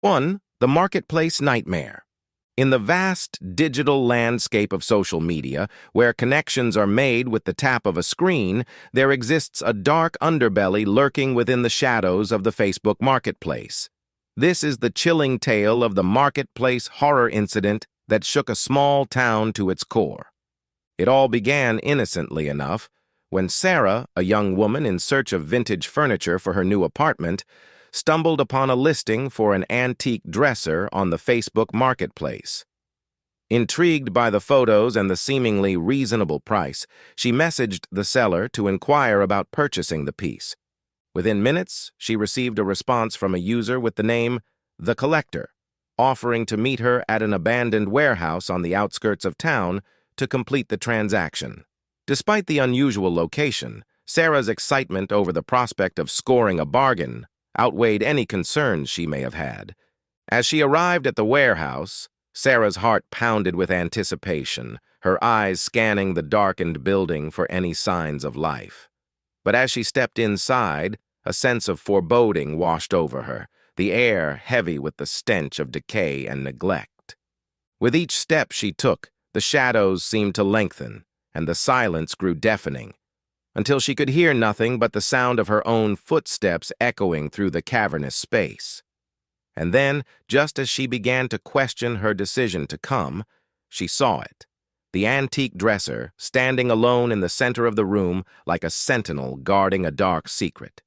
1. The marketplace nightmare. In the vast digital landscape of social media, where connections are made with the tap of a screen, there exists a dark underbelly lurking within the shadows of the Facebook marketplace. This is the chilling tale of the marketplace horror incident that shook a small town to its core. It all began innocently enough when Sarah, a young woman in search of vintage furniture for her new apartment, stumbled upon a listing for an antique dresser on the Facebook marketplace. Intrigued by the photos and the seemingly reasonable price, she messaged the seller to inquire about purchasing the piece. Within minutes, she received a response from a user with the name The Collector, offering to meet her at an abandoned warehouse on the outskirts of town to complete the transaction. Despite the unusual location, Sarah's excitement over the prospect of scoring a bargain outweighed any concerns she may have had. As she arrived at the warehouse, Sarah's heart pounded with anticipation, her eyes scanning the darkened building for any signs of life. But as she stepped inside, a sense of foreboding washed over her, the air heavy with the stench of decay and neglect. With each step she took, the shadows seemed to lengthen, and the silence grew deafening, until she could hear nothing but the sound of her own footsteps echoing through the cavernous space. And then, just as she began to question her decision to come, she saw it, the antique dresser standing alone in the center of the room like a sentinel guarding a dark secret.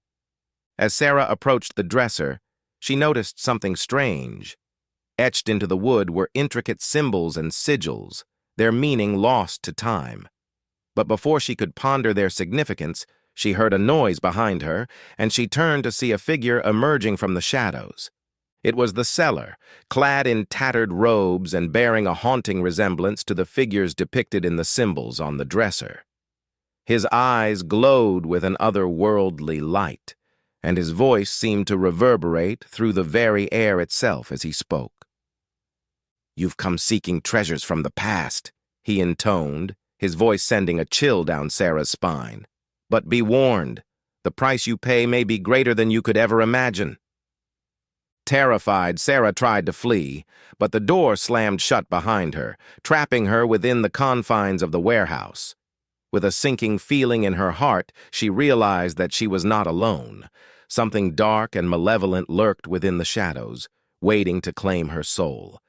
As Sarah approached the dresser, she noticed something strange. Etched into the wood were intricate symbols and sigils, their meaning lost to time. But before she could ponder their significance, she heard a noise behind her, and she turned to see a figure emerging from the shadows. It was the seller, clad in tattered robes and bearing a haunting resemblance to the figures depicted in the symbols on the dresser. His eyes glowed with an otherworldly light, and his voice seemed to reverberate through the very air itself as he spoke. "You've come seeking treasures from the past," he intoned, his voice sending a chill down Sarah's spine. "But be warned, the price you pay may be greater than you could ever imagine." Terrified, Sarah tried to flee, but the door slammed shut behind her, trapping her within the confines of the warehouse. With a sinking feeling in her heart, she realized that she was not alone. Something dark and malevolent lurked within the shadows, waiting to claim her soul.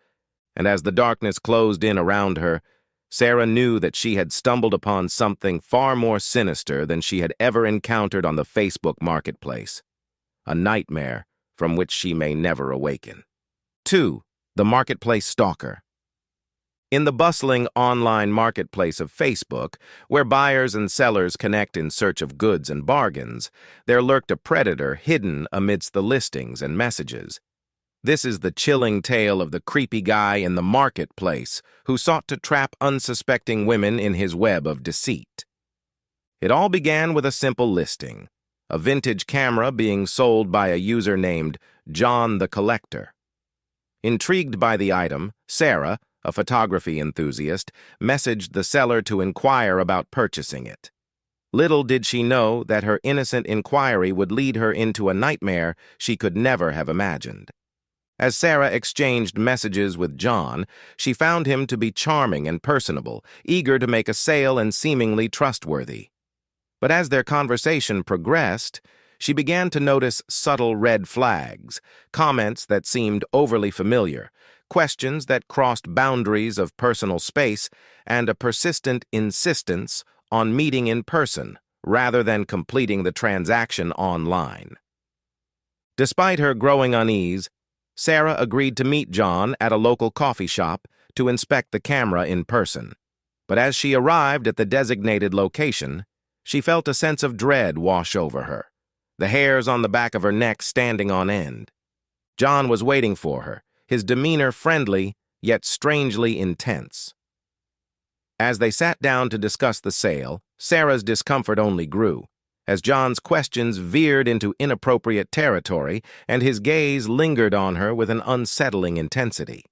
And as the darkness closed in around her, Sarah knew that she had stumbled upon something far more sinister than she had ever encountered on the Facebook marketplace. A nightmare from which she may never awaken. 2. The marketplace stalker. In the bustling online marketplace of Facebook, where buyers and sellers connect in search of goods and bargains, there lurked a predator hidden amidst the listings and messages. This is the chilling tale of the creepy guy in the marketplace who sought to trap unsuspecting women in his web of deceit. It all began with a simple listing, a vintage camera being sold by a user named John the Collector. Intrigued by the item, Sarah, a photography enthusiast, messaged the seller to inquire about purchasing it. Little did she know that her innocent inquiry would lead her into a nightmare she could never have imagined. As Sarah exchanged messages with John, she found him to be charming and personable, eager to make a sale and seemingly trustworthy. But as their conversation progressed, she began to notice subtle red flags, comments that seemed overly familiar, questions that crossed boundaries of personal space, and a persistent insistence on meeting in person rather than completing the transaction online. Despite her growing unease, Sarah agreed to meet John at a local coffee shop to inspect the camera in person. But as she arrived at the designated location, she felt a sense of dread wash over her, the hairs on the back of her neck standing on end. John was waiting for her, his demeanor friendly, yet strangely intense. As they sat down to discuss the sale, Sarah's discomfort only grew, as John's questions veered into inappropriate territory and his gaze lingered on her with an unsettling intensity.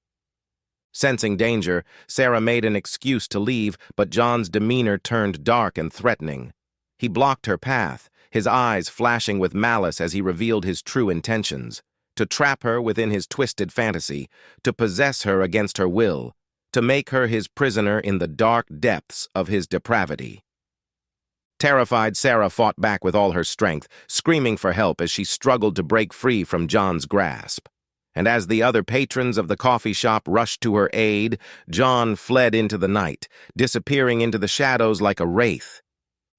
Sensing danger, Sarah made an excuse to leave, but John's demeanor turned dark and threatening. He blocked her path, his eyes flashing with malice as he revealed his true intentions, to trap her within his twisted fantasy, to possess her against her will, to make her his prisoner in the dark depths of his depravity. Terrified, Sarah fought back with all her strength, screaming for help as she struggled to break free from John's grasp. And as the other patrons of the coffee shop rushed to her aid, John fled into the night, disappearing into the shadows like a wraith.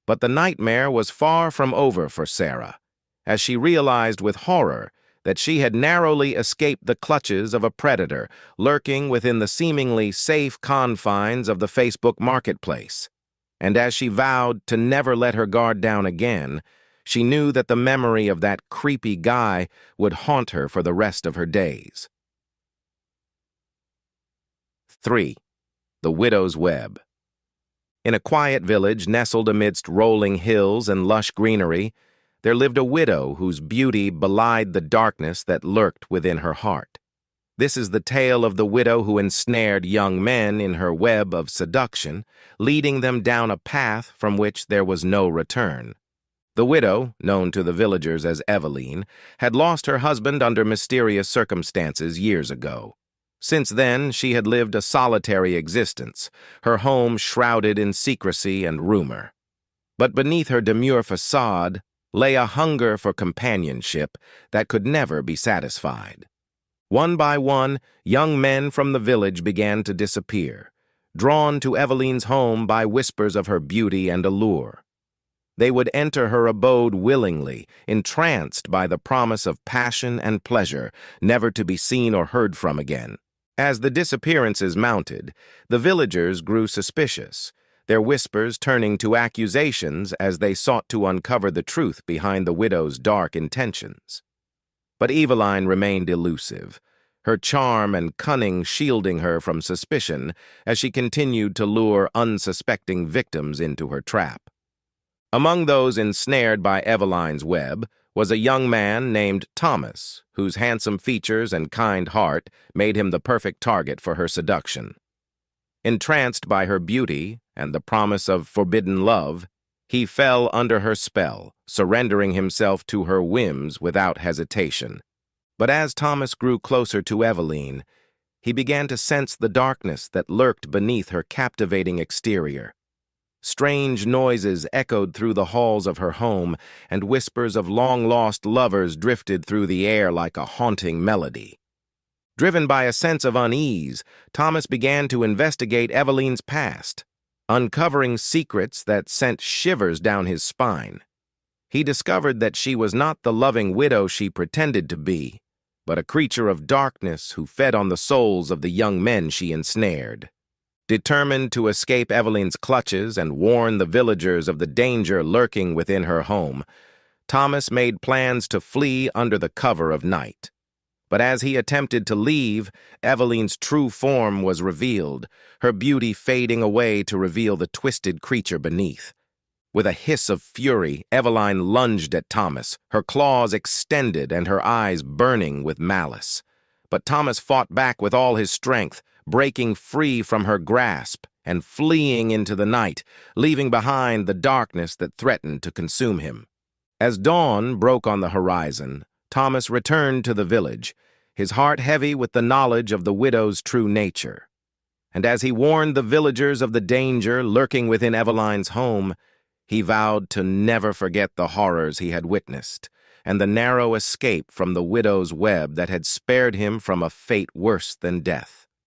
But the nightmare was far from over for Sarah, as she realized with horror that she had narrowly escaped the clutches of a predator lurking within the seemingly safe confines of the Facebook marketplace. And as she vowed to never let her guard down again, she knew that the memory of that creepy guy would haunt her for the rest of her days. 3. The Widow's Web. In a quiet village nestled amidst rolling hills and lush greenery, there lived a widow whose beauty belied the darkness that lurked within her heart. This is the tale of the widow who ensnared young men in her web of seduction, leading them down a path from which there was no return. The widow, known to the villagers as Eveline, had lost her husband under mysterious circumstances years ago. Since then, she had lived a solitary existence, her home shrouded in secrecy and rumor. But beneath her demure façade lay a hunger for companionship that could never be satisfied. One by one, young men from the village began to disappear, drawn to Eveline's home by whispers of her beauty and allure. They would enter her abode willingly, entranced by the promise of passion and pleasure, never to be seen or heard from again. As the disappearances mounted, the villagers grew suspicious, their whispers turning to accusations as they sought to uncover the truth behind the widow's dark intentions. But Eveline remained elusive, her charm and cunning shielding her from suspicion as she continued to lure unsuspecting victims into her trap. Among those ensnared by Eveline's web was a young man named Thomas, whose handsome features and kind heart made him the perfect target for her seduction. Entranced by her beauty and the promise of forbidden love, he fell under her spell, surrendering himself to her whims without hesitation. But as Thomas grew closer to Eveline, he began to sense the darkness that lurked beneath her captivating exterior. Strange noises echoed through the halls of her home, and whispers of long-lost lovers drifted through the air like a haunting melody. Driven by a sense of unease, Thomas began to investigate Eveline's past, uncovering secrets that sent shivers down his spine. He discovered that she was not the loving widow she pretended to be, but a creature of darkness who fed on the souls of the young men she ensnared. Determined to escape Eveline's clutches and warn the villagers of the danger lurking within her home, Thomas made plans to flee under the cover of night. But as he attempted to leave, Eveline's true form was revealed, her beauty fading away to reveal the twisted creature beneath. With a hiss of fury, Eveline lunged at Thomas, her claws extended and her eyes burning with malice. But Thomas fought back with all his strength, breaking free from her grasp and fleeing into the night, leaving behind the darkness that threatened to consume him. As dawn broke on the horizon, Thomas returned to the village, his heart heavy with the knowledge of the widow's true nature. And as he warned the villagers of the danger lurking within Eveline's home, he vowed to never forget the horrors he had witnessed and the narrow escape from the widow's web that had spared him from a fate worse than death.